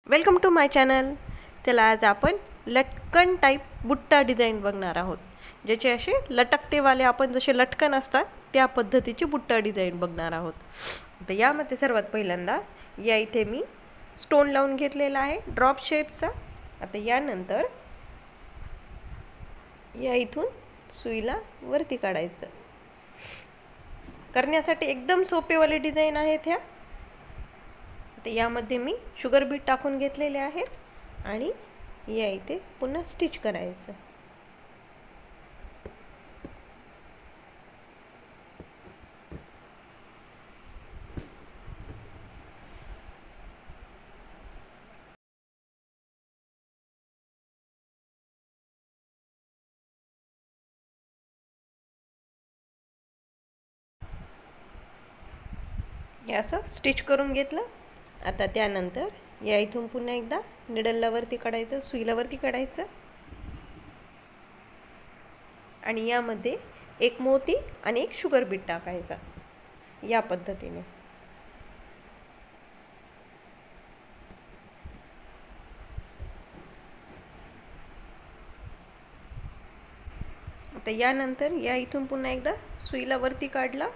Welcome to my channel. चला आज आपण लटकन टाईप बुट्टा डिझाईन बघणार आहोत, ज्याचे असे लटकतेवाले आपण जसे लटकन असतात त्या पद्धतीची बुट्टा डिझाईन बघणार आहोत। तर यामध्ये सर्वात पहिल्यांदा या इथे मी स्टोन लावून घेतलेला आहे ड्रॉप शेपचा। आता यानंतर या इथून सुईला वरती काढायचं। करण्यासाठी एकदम सोपेवाले डिझाईन आहेत ह्या। तर यामध्ये मी शुगर बीट टाकून घेतलेले आहे आणि या इथे पुन्हा स्टिच करायचं। हे असं स्टिच करून घेतलं। आता त्यानंतर या इथून पुन्हा एकदा निडलला वरती काढायचं, सुईला वरती काढायचं आणि यामध्ये एक मोती आणि एक शुगर बीट टाकायचा या पद्धतीने। आता यानंतर या इथून पुन्हा एकदा सुईला वरती काढला।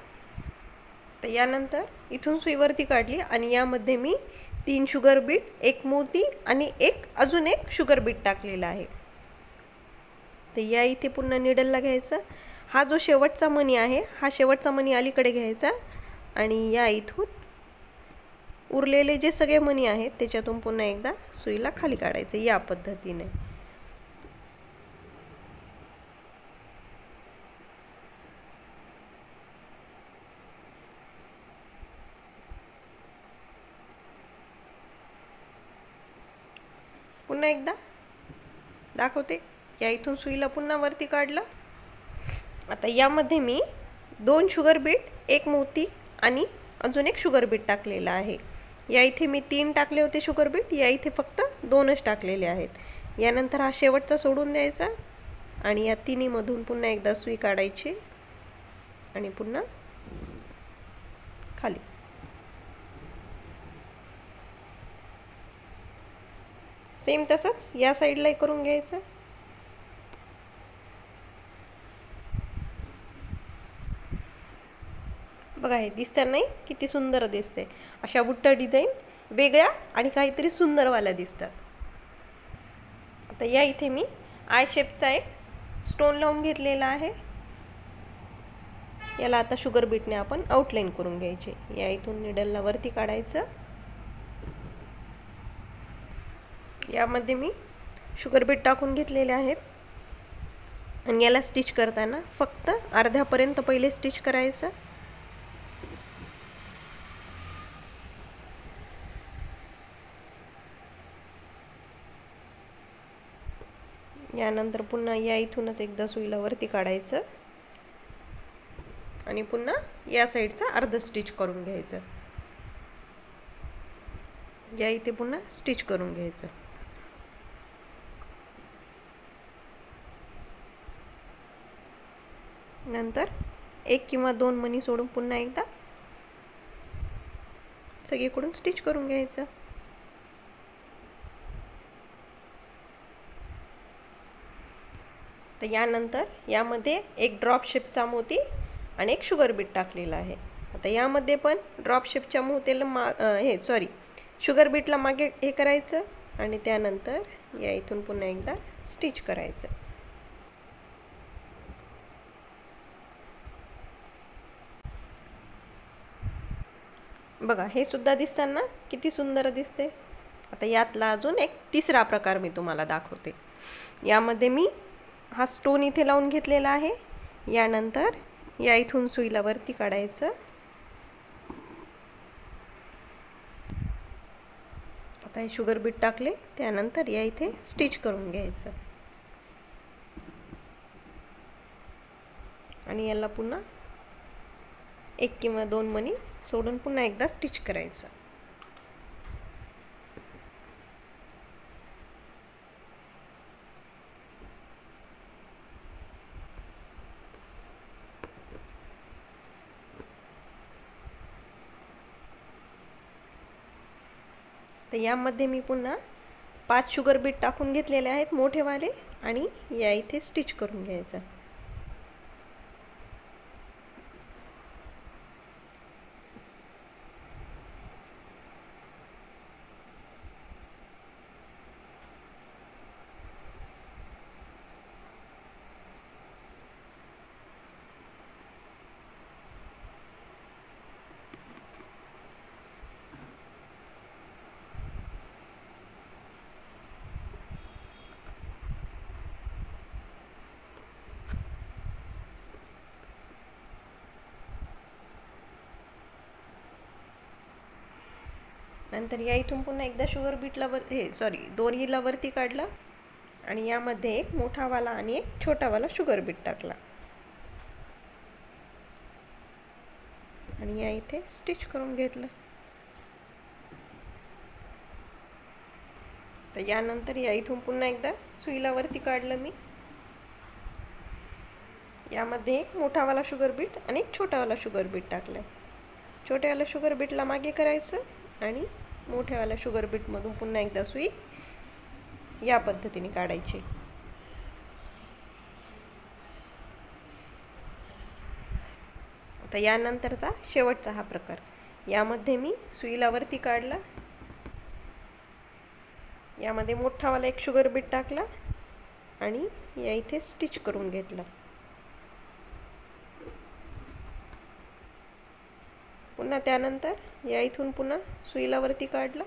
तर यानंतर इथून सुई वरती काढली आणि यामध्ये मी 3 शुगर बीट, एक मोती आणि अजून एक शुगर बीट टाकलेला आहे। तर या इथे पुन्हा निडलला घ्यायचा। हा जो शेवटचा मणी आहे, हा शेवटचा मणी अलीकडे घ्यायचा आणि या इथून उरलेले जे सगळे मणी आहेत त्याच्यातून पुन्हा एकदा सुईला खाली काढायचं या पद्धतीने। पुन्हा एकदा दाखवते। या इथून सुईला पुन्हा वरती काढलं। आता यामध्ये मी 2 शुगर बीट, एक मोती आणि अजून एक शुगर बीट टाकलेला आहे। या इथे मी 3 टाकले होते शुगर बीट, या इथे फक्त 2च टाकलेले आहेत। यानंतर हा शेवटचा सोडून द्यायचा आणि या तिन्ही मधून पुन्हा एकदा सुई काढायची आणि पुन्हा खाली। सेम तसंच या साईडला करून घ्यायचं। बघा हे दिसतं नाही किती सुंदर दिसते। अशा बुट्टा डिझाईन वेगळ्या आणि काहीतरी सुंदरवाल्या दिसतात। आता या इथे मी आय शेपचा एक स्टोन लावून घेतलेला आहे। याला आता शुगर बीटने आपण आउटलाइन करून घ्यायचे। या इथून निडलला वरती काढायचं। यामध्ये मी शुगर बीट टाकून घेतलेले आहेत आणि याला स्टिच करताना फक्त अर्ध्यापर्यंत पहिले स्टिच करायचं। यानंतर पुन्हा या इथूनच एकदा सुईला वरती काढायचं आणि पुन्हा या साइडचा अर्ध स्टिच करून घ्यायचं। या इथे पुन्हा स्टिच करून घ्यायचं। नंतर 1 किंवा 2 मणी सोडून पुन्हा एकदा सगळीकडून स्टिच करून घ्यायचं। तर यानंतर यामध्ये एक ड्रॉप शेपचा मोती आणि एक शुगर बीट टाकलेला आहे। आता यामध्ये पण ड्रॉप शेपच्या मोतीला शुगर बीटला मागे हे करायचं आणि त्यानंतर या इथून पुन्हा एकदा स्टिच करायचं। बघा हे सुद्धा दिसताना किती सुंदर दिसते। आता यातला अजून एक तिसरा प्रकार मी तुम्हाला दाखवते। यामध्ये मी हा स्टोन इथे लावून घेतलेला आहे। यानंतर या इथून सुईला वरती काढायचं। आता हे शुगर बीट टाकले, त्यानंतर या इथे स्टिच करून घ्यायचं आणि याला पुन्हा 1 किंवा 2 मणी सोडून पुन्हा एकदा स्टिच करायचं। तर यामध्ये मी पुन्हा 5 शुगर बीट टाकून घेतलेले आहेत मोठेवाले आणि या इथे स्टिच करून घ्यायचं. नंतर या इथून पुन्हा एकदा शुगर बीटला दोरीला वरती काढला आणि यामध्ये एक मोठावाला आणि एक छोटावाला शुगर बीट टाकला आणि या इथे स्टिच करून घेतलं. तर यानंतर या इथून पुन्हा एकदा सुईला वरती काढलं मी. यामध्ये एक मोठावाला शुगर बीट आणि एक छोटावाला शुगर बीट टाकलाय. छोट्यावाला शुगर बीटला मागे करायचं आणि मोठ्यावाला शुगर बीटमधून पुन्हा एकदा सुई या पद्धतीने काढायची. आता यानंतरचा शेवटचा हा प्रकार. यामध्ये मी सुईला वरती काढला, यामध्ये मोठावाला एक शुगर बीट टाकला आणि या इथे स्टिच करून घेतला. पुन्हा त्यानंतर या इथून पुन्हा सुईला वरती काढला,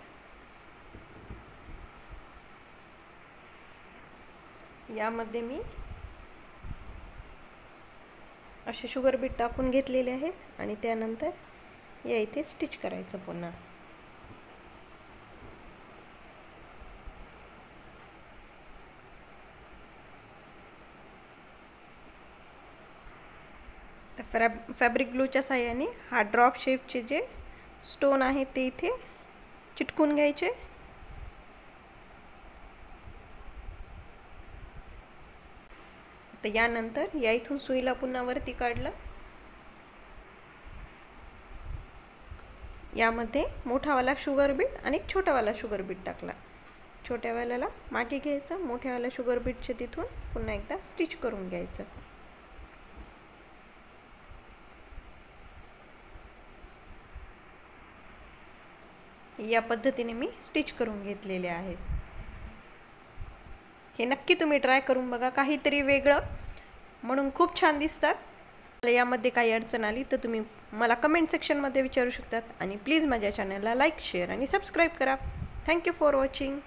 यामध्ये मी असे शुगर बीट टाकून घेतलेले आहेत आणि त्यानंतर या इथे स्टिच करायचं पुन्हा. तर फॅब्रिक ग्लूच्या साहाय्याने हा ड्रॉप शेपचे जे स्टोन आहेत ते इथे चिटकून घ्यायचे. तर यानंतर या इथून सुईला पुन्हा वरती काढलं, यामध्ये मोठावाला शुगर बीट आणि एक छोटावाला शुगर बीट टाकला. छोट्यावाल्याला मागे घ्यायचं, मोठ्यावाला शुगर बीटचे तिथून पुन्हा एकदा स्टिच करून घ्यायचं. या पद्धतीने मी स्टिच करून घेतलेले आहेत. हे नक्की तुम्ही ट्राय करून बघा, काहीतरी वेगळं म्हणून खूप छान दिसतात. यामध्ये काही अडचण आली तर तुम्ही मला कमेंट सेक्शनमध्ये विचारू शकतात आणि प्लीज माझ्या चॅनलला लाईक, शेअर आणि सबस्क्राईब करा. Thank you for watching.